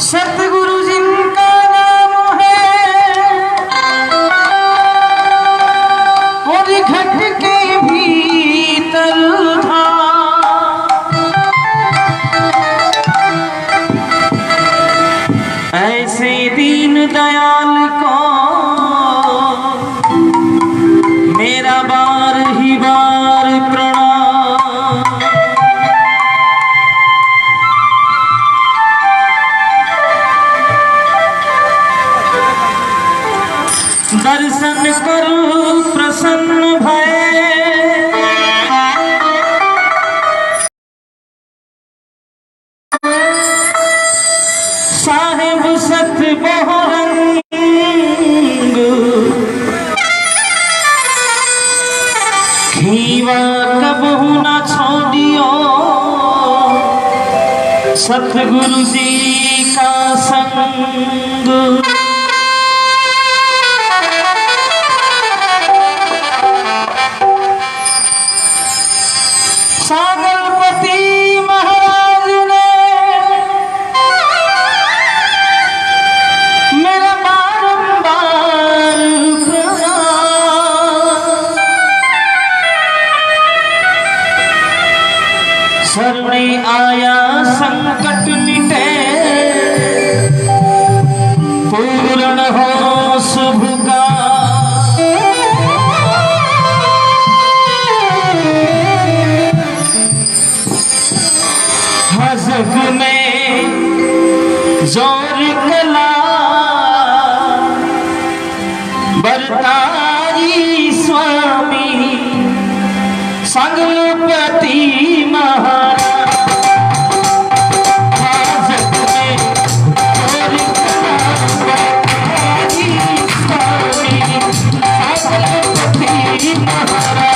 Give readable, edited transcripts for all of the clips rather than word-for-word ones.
सतगुरु जिनका नाम है और घट के भीतर था, ऐसे दीन दयाल को मेरा बार ही बार प्रणाम। दर्शन करो प्रसन्न भय, साहेब सत बहुरंग घीवा कबहू न छोड़ियो, सतगुरु जी का संग। सागरपति महाराज ने मेरा बारंबार प्रणाम, शरणे आया संकट मिटे, पूर्ण हो शुभ का। जग में जोर कला बरतारी स्वामी संगपति महाराज। जग में जोर कला बरतारी स्वामी संगपति महाराज।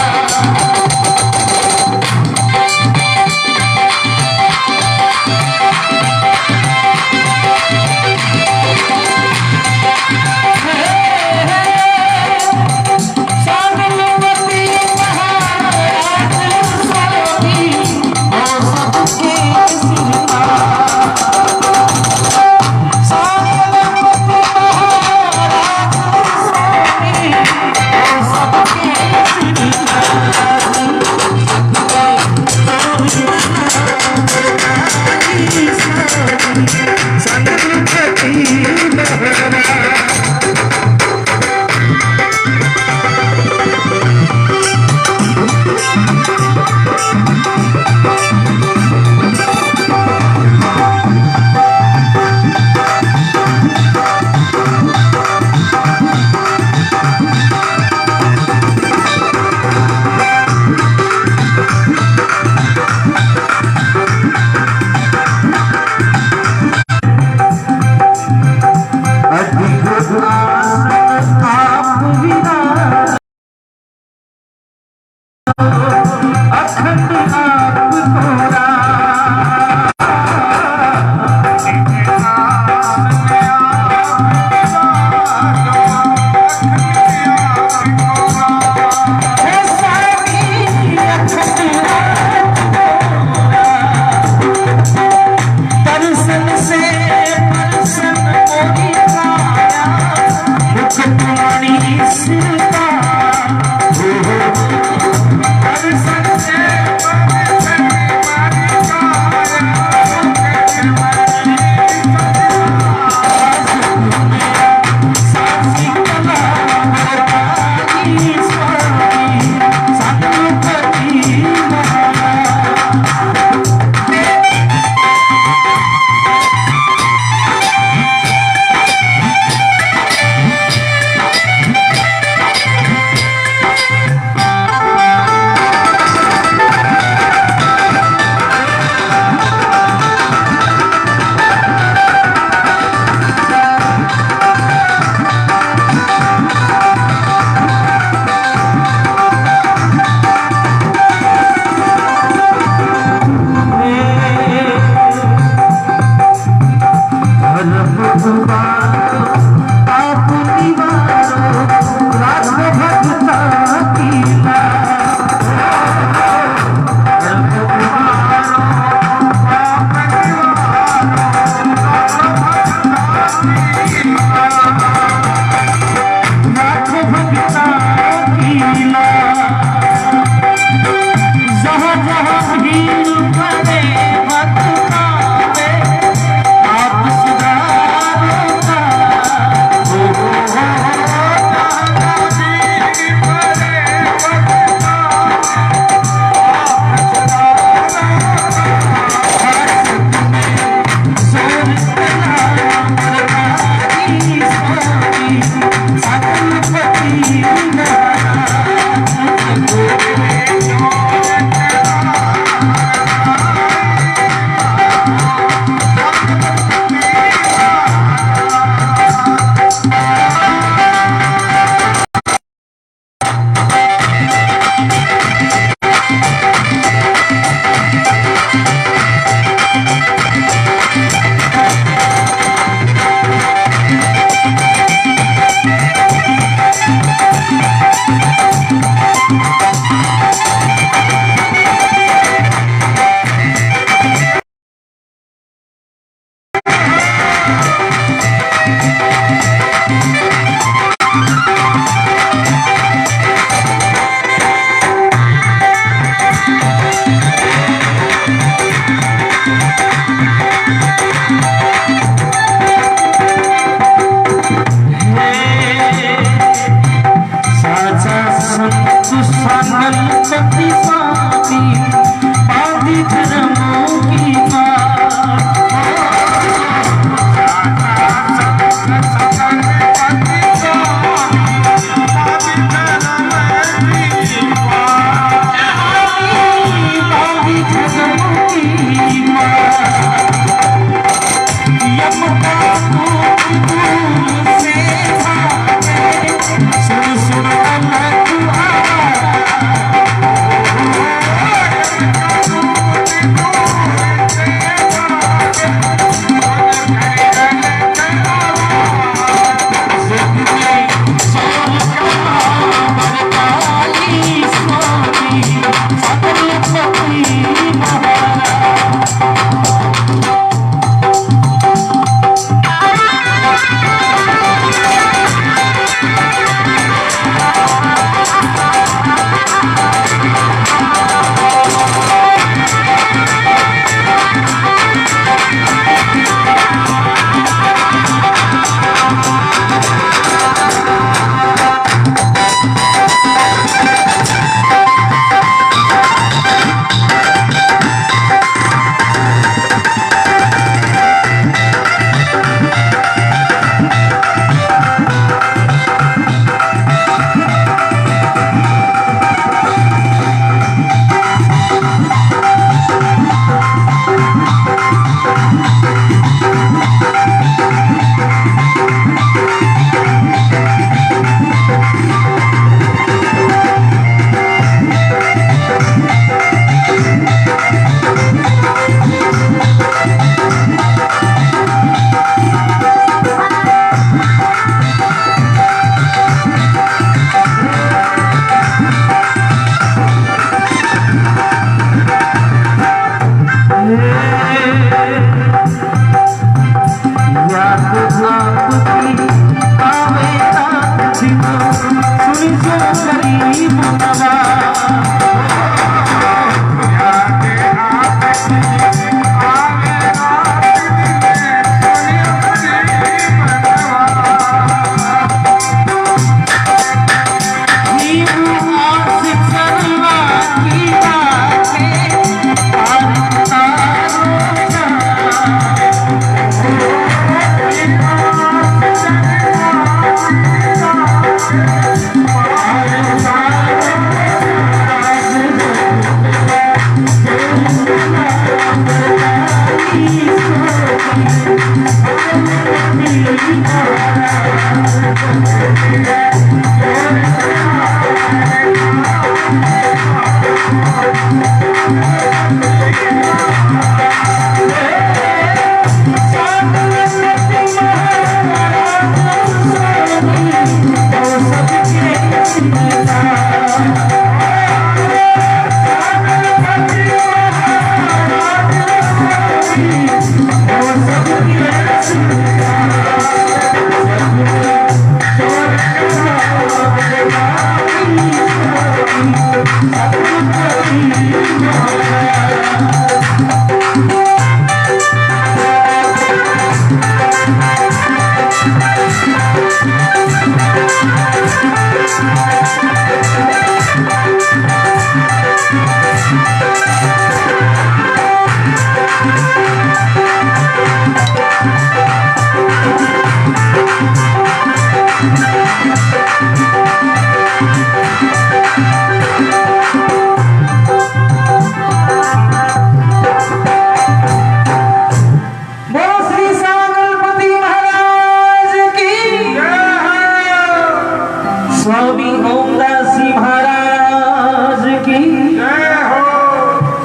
स्वामी ओमदास जी महाराज की जय हो।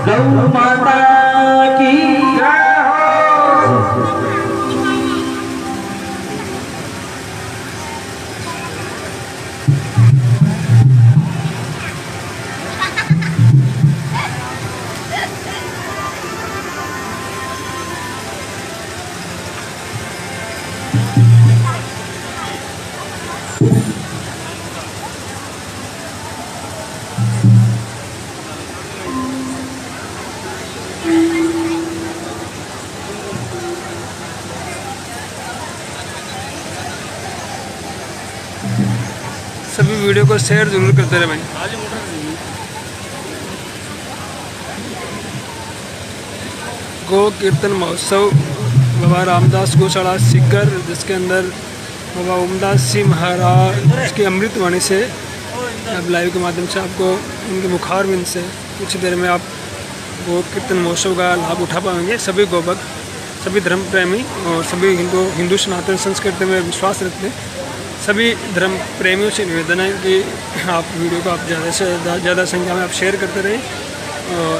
गौ माता की जय हो। सभी वीडियो को शेयर जरूर करते रहे भाई। गो कीर्तन महोत्सव बाबा रामदास गौशाला सीकर, जिसके अंदर बाबा ओमदास जी महाराज की अमृतवाणी से अब लाइव के माध्यम से आपको उनके मुखार बिंद से कुछ देर में आप गो कीर्तन महोत्सव का लाभ उठा पाएंगे। सभी गोभक्त, सभी धर्म प्रेमी और सभी हिंदू सनातन संस्कृति में विश्वास रखते हैं सभी धर्म प्रेमियों से निवेदन है कि आप वीडियो को आप ज़्यादा से ज़्यादा संख्या में आप शेयर करते रहें। और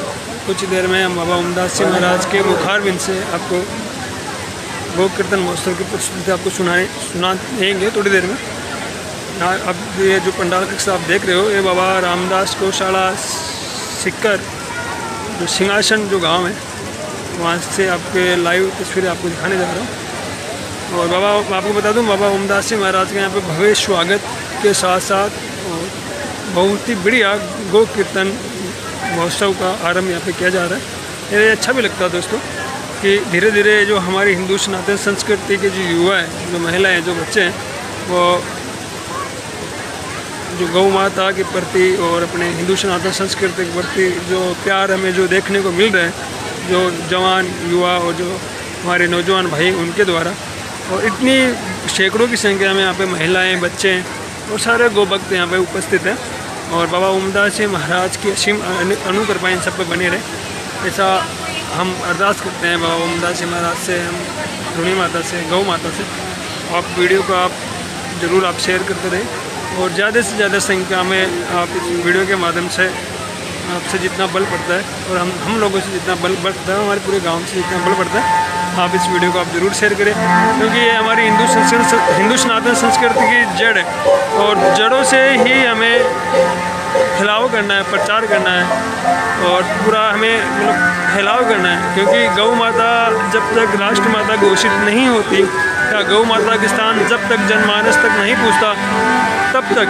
कुछ देर में हम बाबा ओमदास जी महाराज के मुखार बिंद से आपको गो कीर्तन महोत्सव की प्रस्तुति आपको सुना देंगे थोड़ी देर में। अब ये जो पंडाल कक्षा आप देख रहे हो, ये बाबा रामदास गौशाला सीकर जो सिंहासन जो गांव है, वहाँ से आपके लाइव तस्वीरें आपको दिखाने जा रहा हूँ। और बाबा आपको बता दूं, बाबा ओमदास जी महाराज के यहाँ पे भव्य स्वागत के साथ साथ बहुत ही बढ़िया गो कीर्तन महोत्सव का आरंभ यहाँ पे किया जा रहा है। ये अच्छा भी लगता है दोस्तों कि धीरे धीरे जो हमारी हिंदू सनातन संस्कृति के जो युवा हैं, जो महिलाएं, जो बच्चे हैं, वो जो गौ माता के प्रति और अपने हिंदू सनातन संस्कृति के प्रति जो प्यार हमें जो देखने को मिल रहा है, जो जवान युवा और जो हमारे नौजवान भाई उनके द्वारा, और इतनी सैकड़ों की संख्या में यहाँ पे महिलाएं, बच्चे और सारे गोभक्त यहाँ पे उपस्थित हैं। और बाबा ओमदास जी महाराज की असीम अनुकृपा इन सब पे बनी रहे, ऐसा हम अरदास करते हैं बाबा ओमदास जी महाराज से, हम धुनी माता से, गौ माता से। आप वीडियो को आप ज़रूर आप शेयर करते रहें और ज़्यादा से ज़्यादा संख्या में आप इस वीडियो के माध्यम से आपसे जितना बल पड़ता है और हम लोगों से जितना बल बढ़ता है, हमारे पूरे गांव से जितना बल पड़ता है, आप इस वीडियो को आप ज़रूर शेयर करें, क्योंकि ये हमारी हिंदू सनातन संस्कृति की जड़ है और जड़ों से ही हमें फैलाव करना है, प्रचार करना है और पूरा हमें मतलब फैलाव करना है। क्योंकि गौ माता जब तक राष्ट्र माता घोषित नहीं होती या गौ माता के स्थान जब तक जनमानस तक नहीं पूछता, तब तक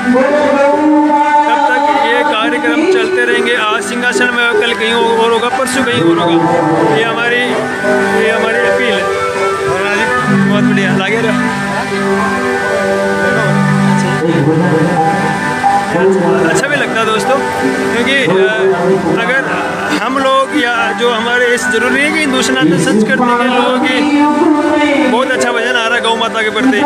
ये कार्यक्रम चलते रहेंगे। आज सिंहासन में, कल कहीं और होगा, परसों कहीं और होगा। ये हमारी अपील है। बहुत बढ़िया लागे रहा, अच्छा भी लगता है दोस्तों, क्योंकि अगर हम लोग या जो हमारे इस जरूरी है कि हिंदू सनातन संस्कृति के लोगों की बहुत अच्छा भजन आ रहा है गौ माता के प्रति।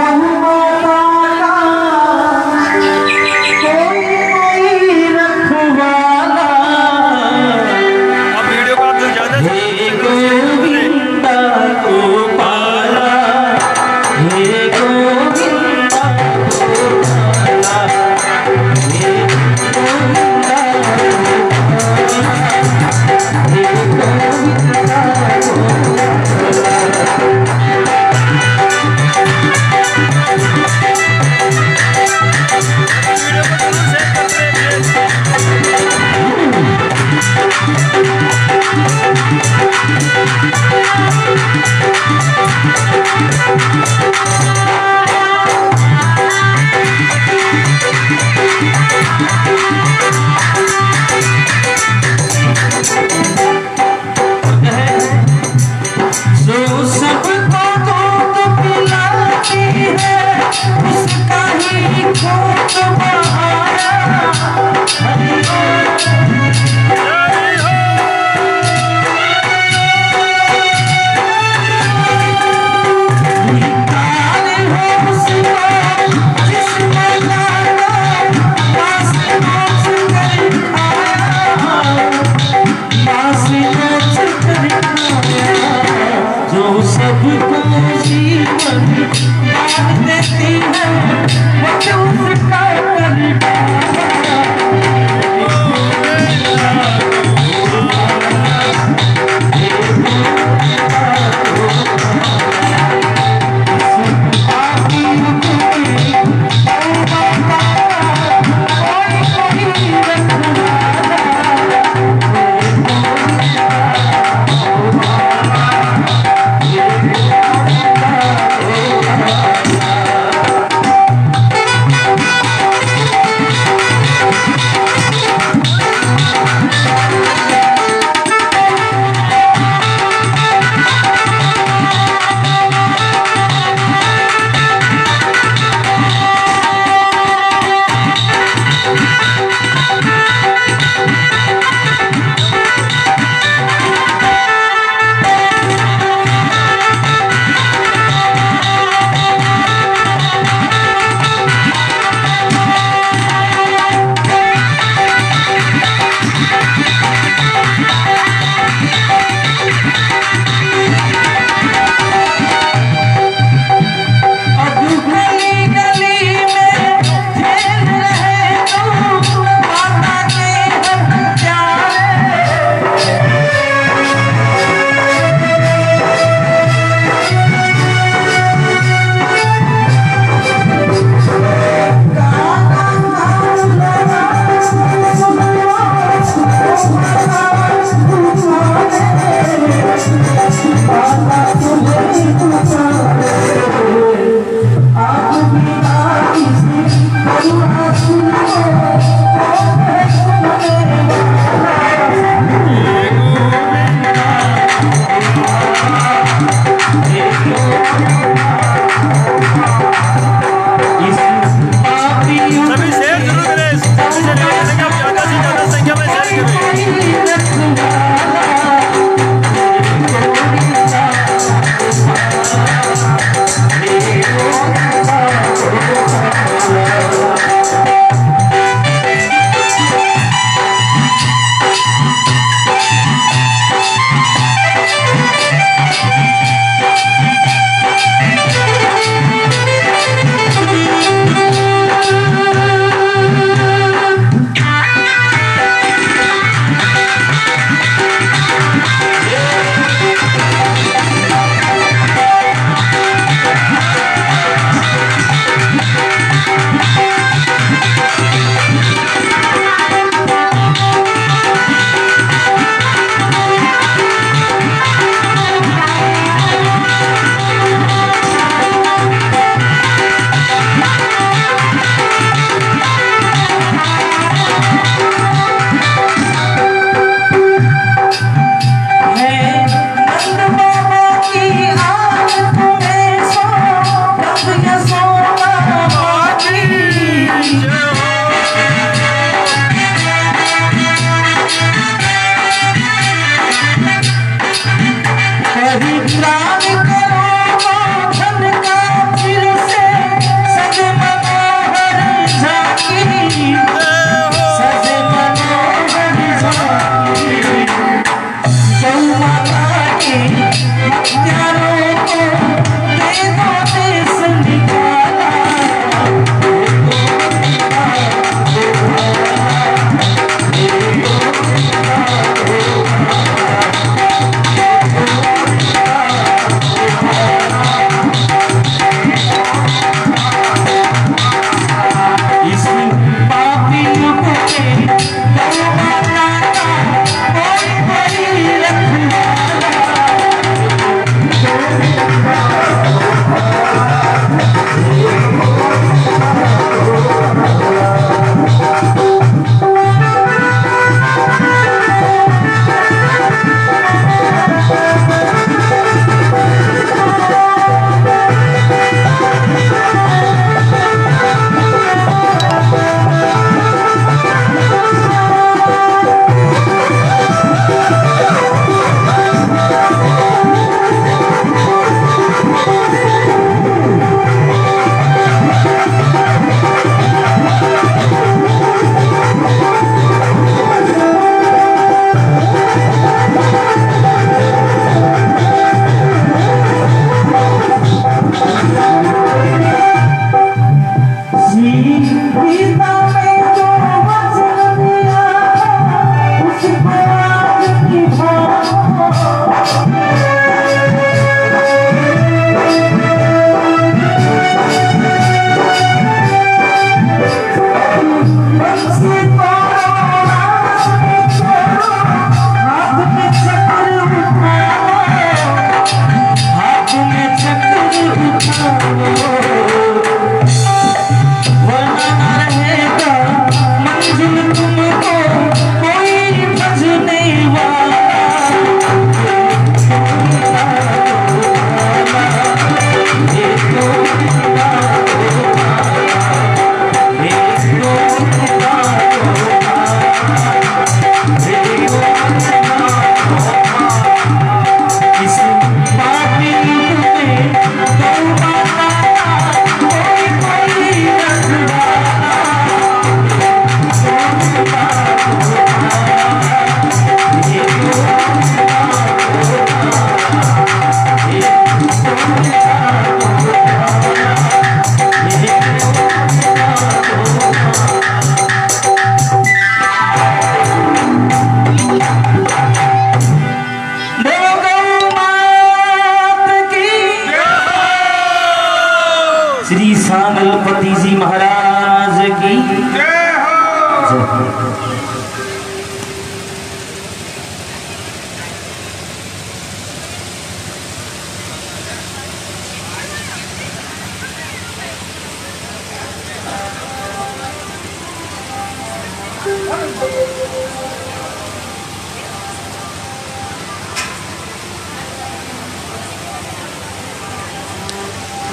सांगलपति जी महाराज की जय हो।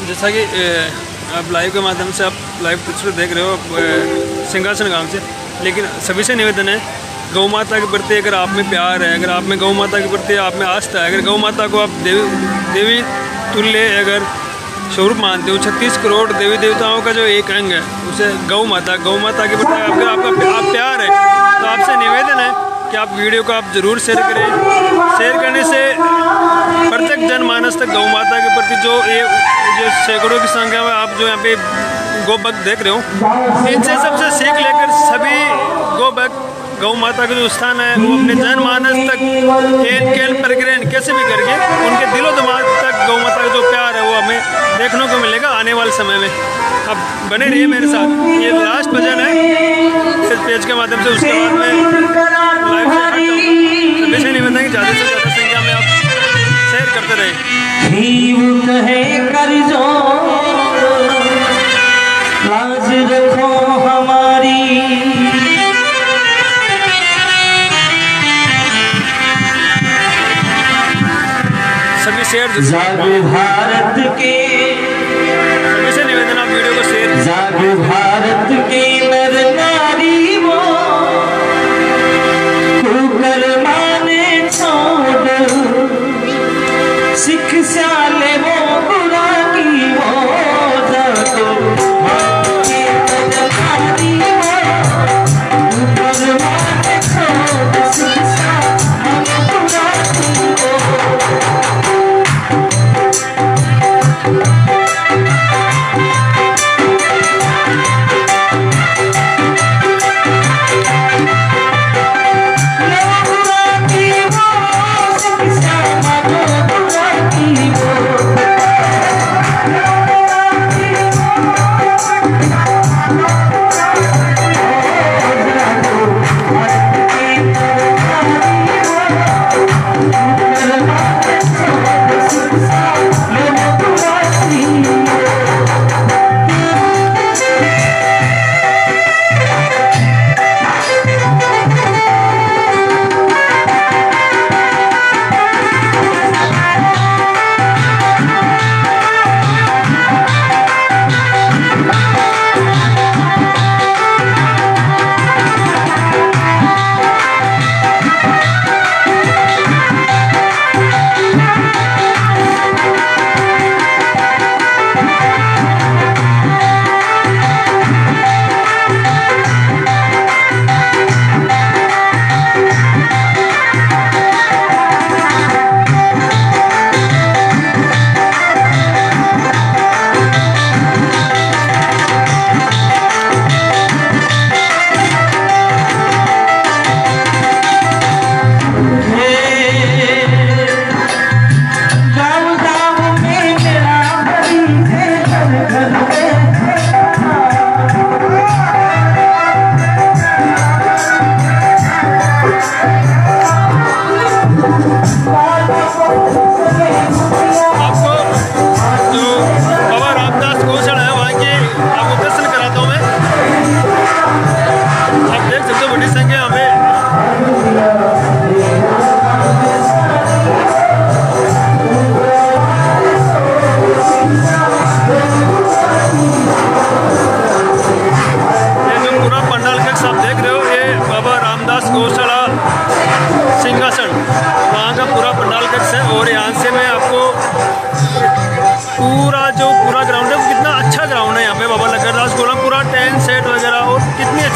जैसा कि आप लाइव के माध्यम से आप लाइव तस्वीर देख रहे हो सिंहासन गांव से, लेकिन सभी से निवेदन है गौ माता के प्रति अगर आप में प्यार है, अगर आप में गौ माता के प्रति आप में आस्था है, अगर गौ माता को आप देवी तुल्य अगर स्वरूप मानते हो, 36 करोड़ देवी देवताओं का जो एक अंग है उसे गौ माता के प्रति अगर आपका प्यार है तो आपसे निवेदन है कि आप वीडियो को आप ज़रूर शेयर करें। शेयर करने से प्रत्येक जनमानस तक गौ माता के प्रति जो सैकड़ों की संख्या में आप जो यहाँ पे गौ भक्त देख रहे हो, इनसे सबसे सीख लेकर सभी गौ भक्त गौ माता का जो स्थान है वो अपने जनमानस तक खेल प्रग्रहण कैसे भी करके उनके दिलो दिमाग तक गौ माता का जो प्यार है वो हमें देखने को मिलेगा आने वाले समय में। अब बने रहिए मेरे साथ, ये लास्ट भजन है इस पेज के माध्यम से, उसके बाद में लाइव से हट जाऊँगा। सभी से निवेदन है कि ज़्यादा से ज़्यादा संख्या में आप शेयर करते रहें। लाज रखो हमारी, सभी शेयर जागो भारत के, सभी से निवेदन आप वीडियो को शेयर। जागो भारत के नर नारी वो कुकर माने छोड़, सिख साले वो बुरा की वो जागो भारत के नर नारी वो कुकर माने छोड़, सिख साले वो बुरा की वो।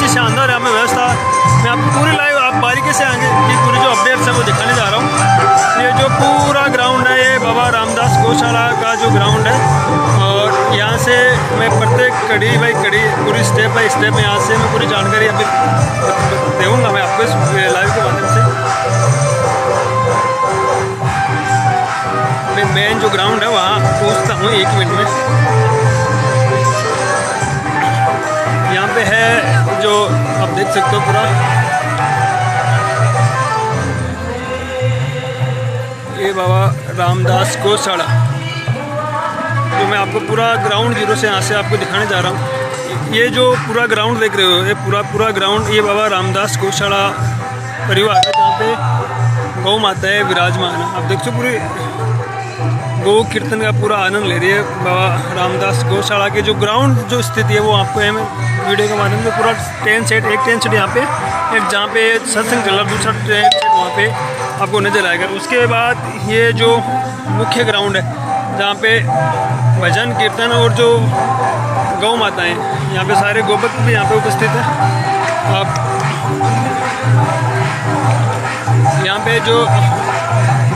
शानदार यहाँ पे व्यवस्था। मैं आपको पूरी लाइव आप बारीकी से आगे की पूरी जो अपडेट्स है वो दिखाने जा रहा हूँ। ये जो पूरा ग्राउंड है ये बाबा रामदास गौशाला का जो ग्राउंड है, और यहाँ से मैं प्रत्येक कड़ी बाई कड़ी पूरी स्टेप बाई स्टेप यहाँ से मैं पूरी जानकारी अभी दूँगा मैं आपको इस लाइव के माध्यम से। मैं मेन जो ग्राउंड है वहाँ पहुँचता हूँ 1 मिनट में। यहाँ पे है जो आप देख सकते हो पूरा ये बाबा रामदास गौशाला, तो मैं आपको पूरा ग्राउंड जीरो से यहाँ से आपको दिखाने जा रहा हूँ। ये जो पूरा ग्राउंड देख रहे हो, ये पूरा ग्राउंड ये बाबा रामदास गौशाला परिवार है, जहाँ पे गौ माता है विराजमान है। आप देख सो पूरी गौ कीर्तन का पूरा आनंद ले रही है बाबा रामदास गौशाला के जो ग्राउंड जो स्थिति है वो आपको है वीडियो के माध्यम से पूरा टेंट सेट यहाँ पे एक जहाँ पे सत्संग चल रहा, दूसरा टेंट सेट वहाँ पे आपको नजर आएगा। उसके बाद ये जो मुख्य ग्राउंड है जहाँ पे भजन कीर्तन और जो गौ माताएं, यहाँ पे सारे गोभक्त भी यहाँ पे उपस्थित है। आप यहाँ पे जो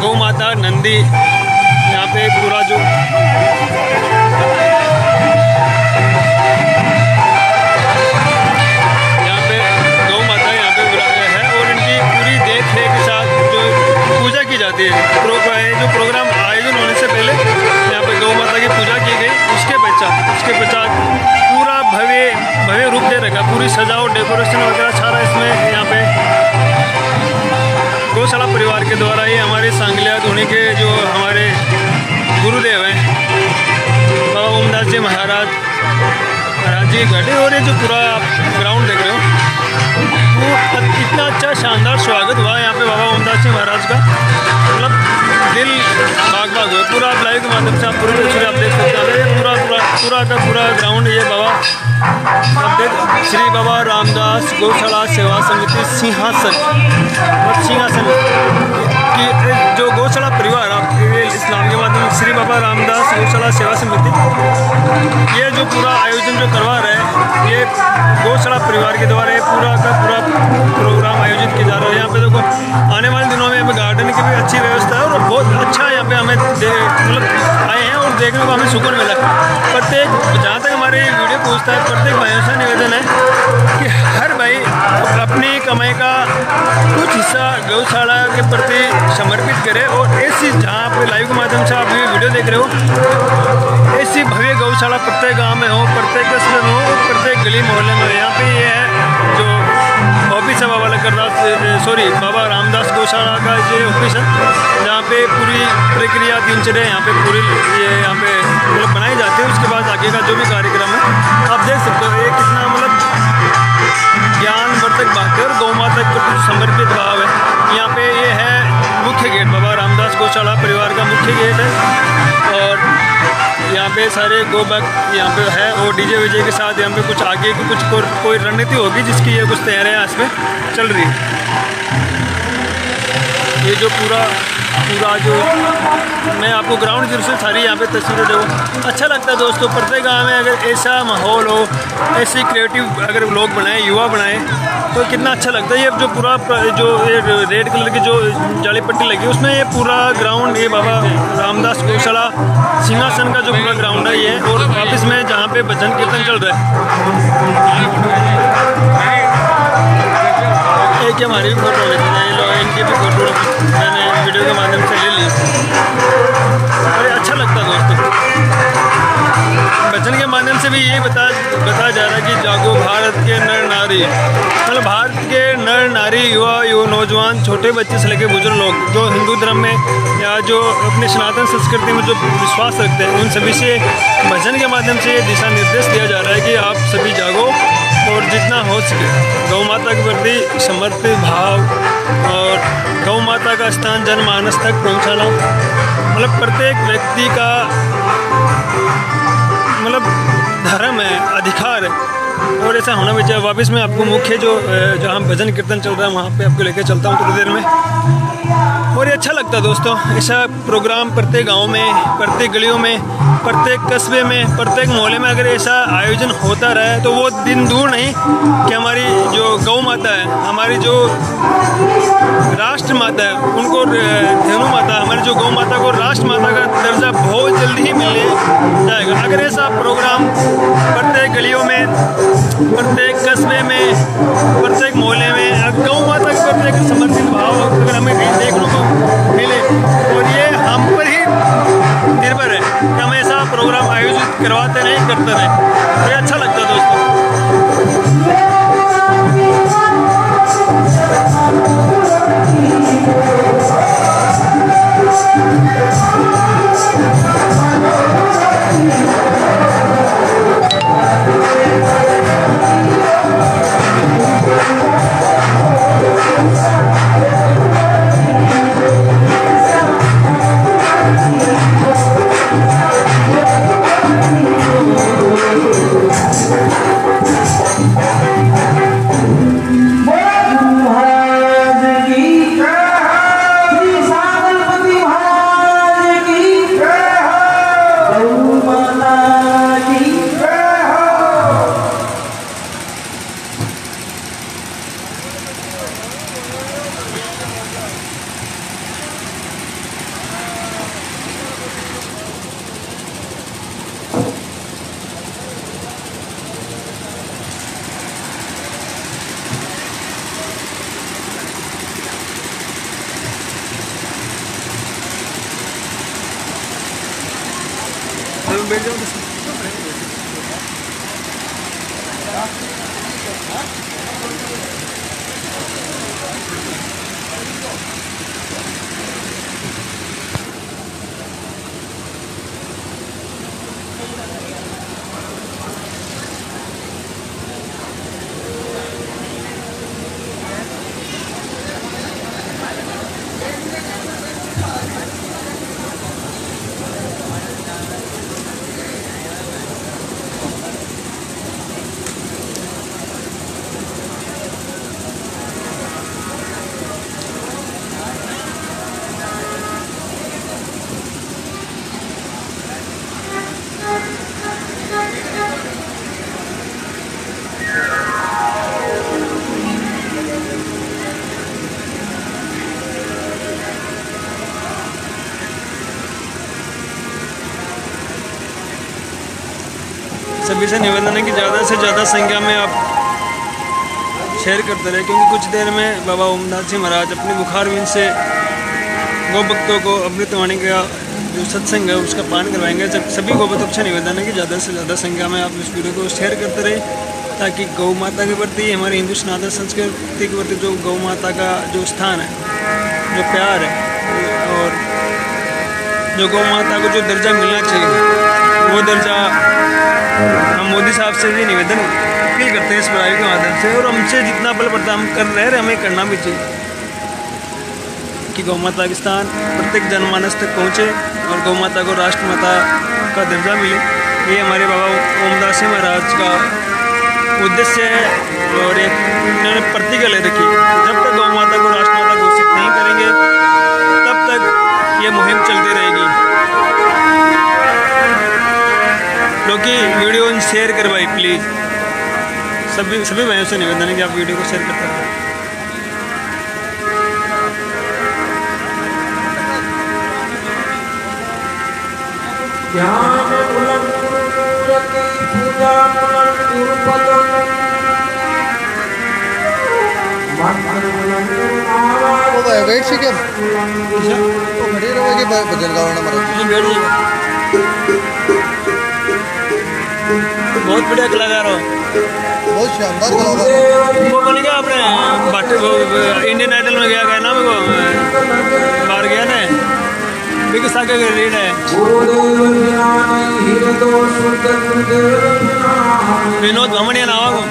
गौ माता नंदी यहाँ पे पूरा जो यहाँ पे गौ माता यहाँ पे है और इनकी पूरी देख रेख के साथ जो पूजा की जाती है। जो प्रोग्राम आयोजन होने से पहले यहाँ पे गौ माता की पूजा की गई। उसके पश्चात पूरा भव्य रूप दे रखा, पूरी सजावट डेकोरेशन वगैरह सारा इसमें यहाँ पे गौशाला परिवार के द्वारा ही हमारे सांगलिया धोनी के जो हमारे गुरुदेव हैं बाबा ओमदास जी महाराज जी घटे। और ये जो पूरा आप ग्राउंड देख रहे हो वो इतना अच्छा शानदार स्वागत हुआ यहाँ पे बाबा ओमदास जी महाराज का, मतलब दिल बाग हुआ। पूरा आप लाइव के माध्यम से आप पूरी तस्वीर आप देख सकते हैं। ये पूरा ग्राउंड ये बाबा आप देख श्री बाबा रामदास गौशाला सेवा समिति सिंहासन की जो गौशाला परिवार आप इस्लाम के माध्यम से श्री बाबा रामदास गौशाला सेवा समिति ये जो पूरा आयोजन जो करवा रहे हैं ये गौशाला परिवार के द्वारा ये पूरा का पूरा प्रोग्राम आयोजित किया जा रहा है। यहाँ पे देखो आने वाले दिनों में यहाँ पे गार्डन की भी अच्छी व्यवस्था है और बहुत अच्छा यहाँ पे हमें मतलब आए हैं और देखने को हमें सुकून मिला। प्रत्येक जहाँ तक हमारे वीडियो पहुँचता है प्रत्येक भाइयों से निवेदन है कि हर भाई अपनी कमाई का कुछ हिस्सा गौशाला के प्रति समर्पित करे और ऐसी जहाँ पे लाइव के माध्यम से आप ये वीडियो देख रहे हो ऐसी भव्य गौशाला प्रत्येक गांव में हो, प्रत्येक कस्बे में हो, प्रत्येक गली मोहल्ले में हो। यहाँ पे ये है जो ऑफिस है बाबा रामदास गौशाला का जो ऑफिस है जहाँ पे पूरी प्रक्रिया दिनचर्या यहाँ पे पूरी ये यहाँ पे मतलब बनाई जाती है। उसके बाद आगे का जो भी कार्यक्रम है आप देख सकते हो ये कितना मतलब ज्ञानवर्धक बात है और गौ माता के प्रति समर्पित भाव है। यहाँ पे ये है मुख्य गेट, बाबा रामदास गौशाला परिवार का मुख्य गेट है और यहाँ पे सारे गोभक्त यहाँ पे है और डीजे वीजे के साथ यहाँ पे कुछ आगे की कुछ कोई रणनीति होगी जिसकी ये कुछ तैयारियाँ इसमें चल रही है। ये जो पूरा जो मैं आपको ग्राउंड जीरो से सारी यहाँ पे तस्वीरें देखो अच्छा लगता है दोस्तों। प्रत्येक गाँव में अगर ऐसा माहौल हो, ऐसी क्रिएटिव अगर लोग बनाएं, युवा बनाएं तो कितना अच्छा लगता है। ये जो पूरा जो ये रेड कलर की जो जाली पट्टी लगी उसमें ये पूरा ग्राउंड ये बाबा रामदास गौशाला सिंहासन का जो पूरा ग्राउंड है ये और वापस में जहाँ पे भजन कीर्तन चल रहा है। एक हमारी भी फोटो लेते हैं, इनकी भी फोटो मैंने वीडियो के माध्यम से ले ली। अरे अच्छा लगता दोस्तों, भजन के माध्यम से भी यही बताया जा रहा है कि जागो भारत के नर नारी, मतलब भारत के नर नारी, युवा नौजवान, छोटे बच्चे से लेकर बुजुर्ग लोग जो हिंदू धर्म में या जो अपने सनातन संस्कृति में जो विश्वास रखते हैं उन सभी से भजन के माध्यम से ये दिशा निर्देश दिया जा रहा है कि आप सभी जागो और जितना हो सके गौ माता के प्रति समर्पित भाव और गौ माता का स्थान जनमानस तक पहुंचाना मतलब प्रत्येक व्यक्ति का मतलब धर्म है, अधिकार है और ऐसा होना भी चाहिए। वापस में आपको मुख्य जो जहाँ भजन कीर्तन चल रहा है वहाँ पे आपको लेकर चलता हूँ थोड़ी देर में। और ये अच्छा लगता है दोस्तों, ऐसा प्रोग्राम प्रत्येक गांव में, प्रत्येक गलियों में, प्रत्येक कस्बे में, प्रत्येक मोहल्ले में अगर ऐसा आयोजन होता रहे तो वो दिन दूर नहीं कि हमारी जो गौ माता है, हमारी जो राष्ट्र माता है, उनको धेनु माता, हमारी जो गौ माता को राष्ट्र माता का दर्जा बहुत जल्दी ही मिलने जाएगा। अगर ऐसा प्रोग्राम प्रत्येक गलियों में, प्रत्येक कस्बे में, प्रत्येक मोहल्ले में गौ माता के प्रत्येक समर्पित भाव अगर हमें देखने को मिले और ये हम पर ही निर्भर है कि हम ऐसा प्रोग्राम आयोजित करवाते नहीं करते रहे तो ये अच्छा लगता है दोस्तों। बैठ जाओ तो सभी से निवेदन है कि ज़्यादा से ज़्यादा संख्या में आप शेयर करते रहे, क्योंकि कुछ देर में बाबा ओमदास जी महाराज अपनी बुखार विन से गौ भक्तों को अमृतवाणी का जो सत्संग है उसका पान करवाएंगे। सभी गौ भक्तों से निवेदन है कि ज़्यादा से ज़्यादा संख्या में आप इस वीडियो को शेयर करते रहे, ताकि गौ माता के प्रति, हमारे हिंदू सनातन संस्कृति के प्रति जो गौ माता का जो स्थान है, जो प्यार है और जो गौ माता को जो दर्जा मिलना चाहिए वो दर्जा हम मोदी साहब से भी निवेदन अपील करते हैं इस पढ़ाई के माध्यम से, और हमसे जितना बल पड़ता हम कर रहे हैं, हमें करना भी चाहिए कि गौ माता के स्थान प्रत्येक जनमानस तक पहुँचे और गौ माता को राष्ट्रमाता का दर्जा मिले। ये हमारे बाबा ओमदास जी महाराज का उद्देश्य है और एक इन्होंने प्रतिज्ञा ले रखी, जब तक गौ माता को राष्ट्रमाता घोषित नहीं करेंगे तब तक ये मुहिम चलती रहेगी। क्योंकि वीडियो शेयर करवाई प्लीज़, सभी भाइयों से निवेदन है कि आप वीडियो को शेयर करते रहें। वेट से क्या तो खड़ी रहेगी भजन गाना महाराज बैठ जाएगा। बहुत बढ़िया कलाकार हो, बहुत शानदार कलाकार। वो बन गया आपने बाटे वो इंडियन आइडल में गया ना, वो बाहर गया ना, बिग साका का लीड है विनोद भमणिया नावा को।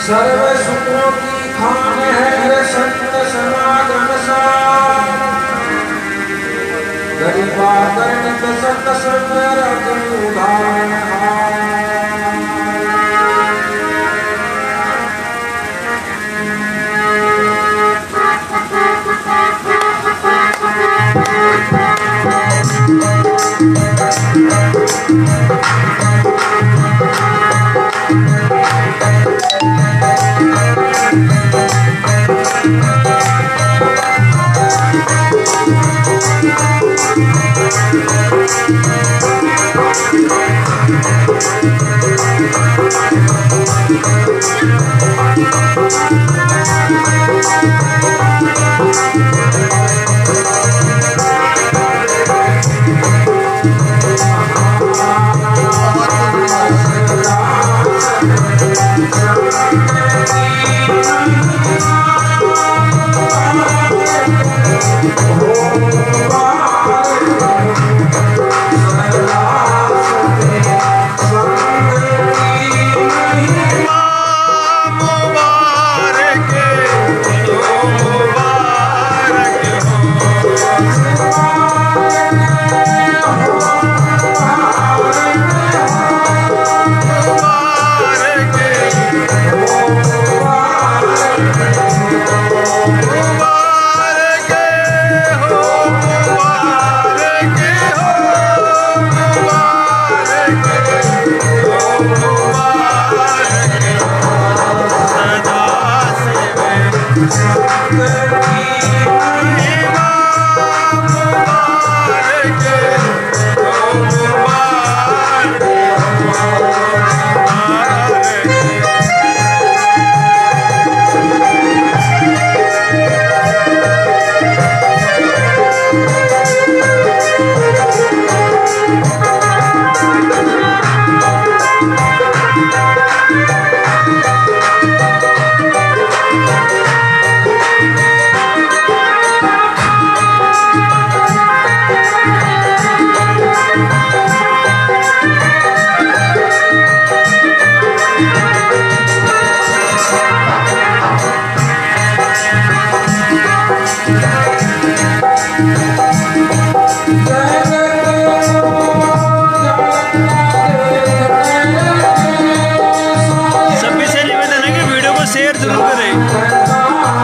सर्व सुखों की खान है संत समागम सार, गरीबा कर्णिक सत संग रतन उदाहरण सभी से निवेदन है कि वीडियो को शेयर जरूर करें।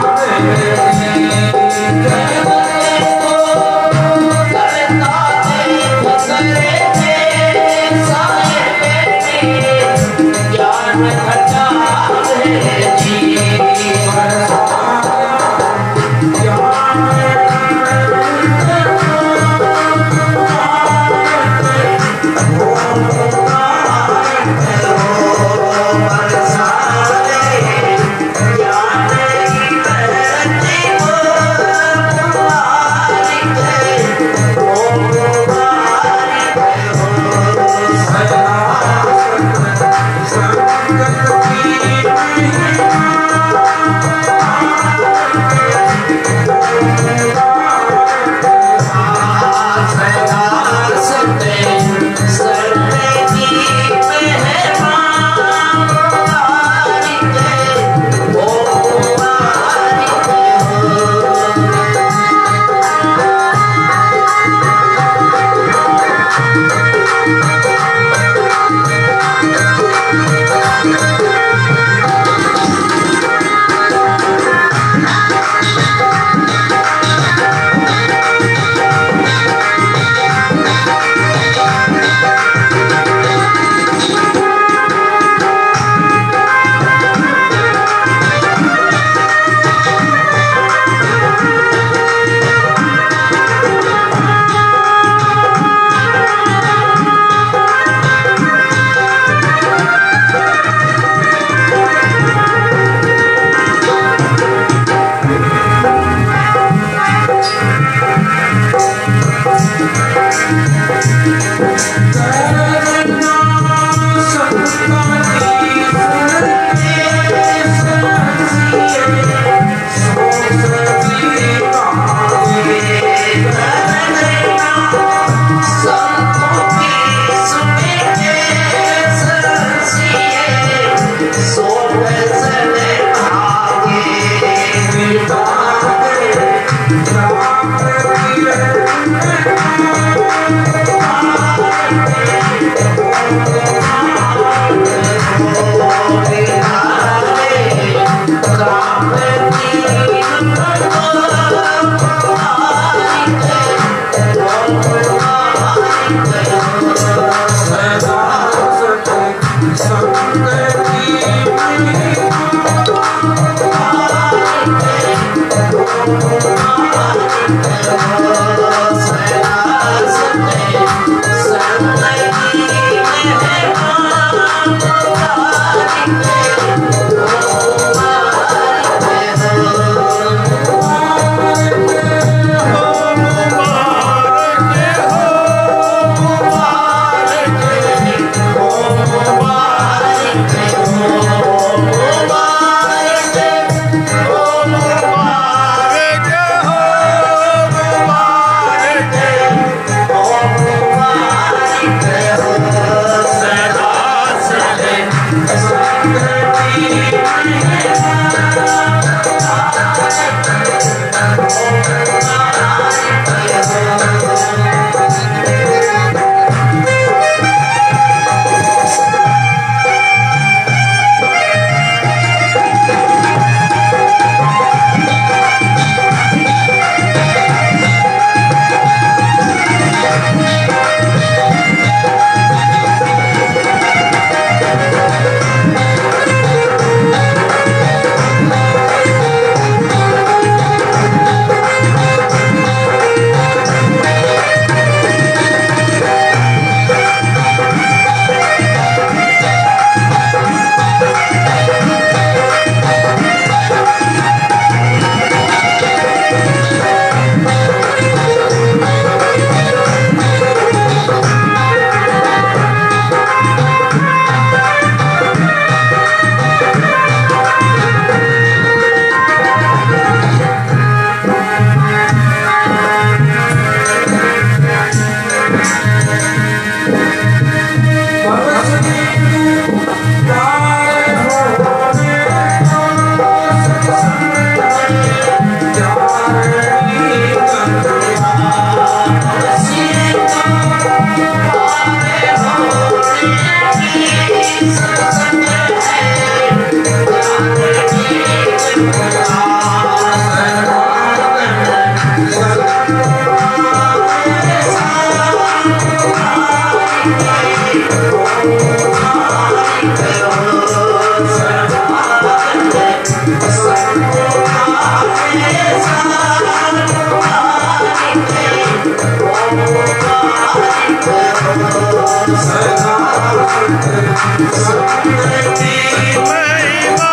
महिमा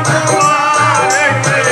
मुबारक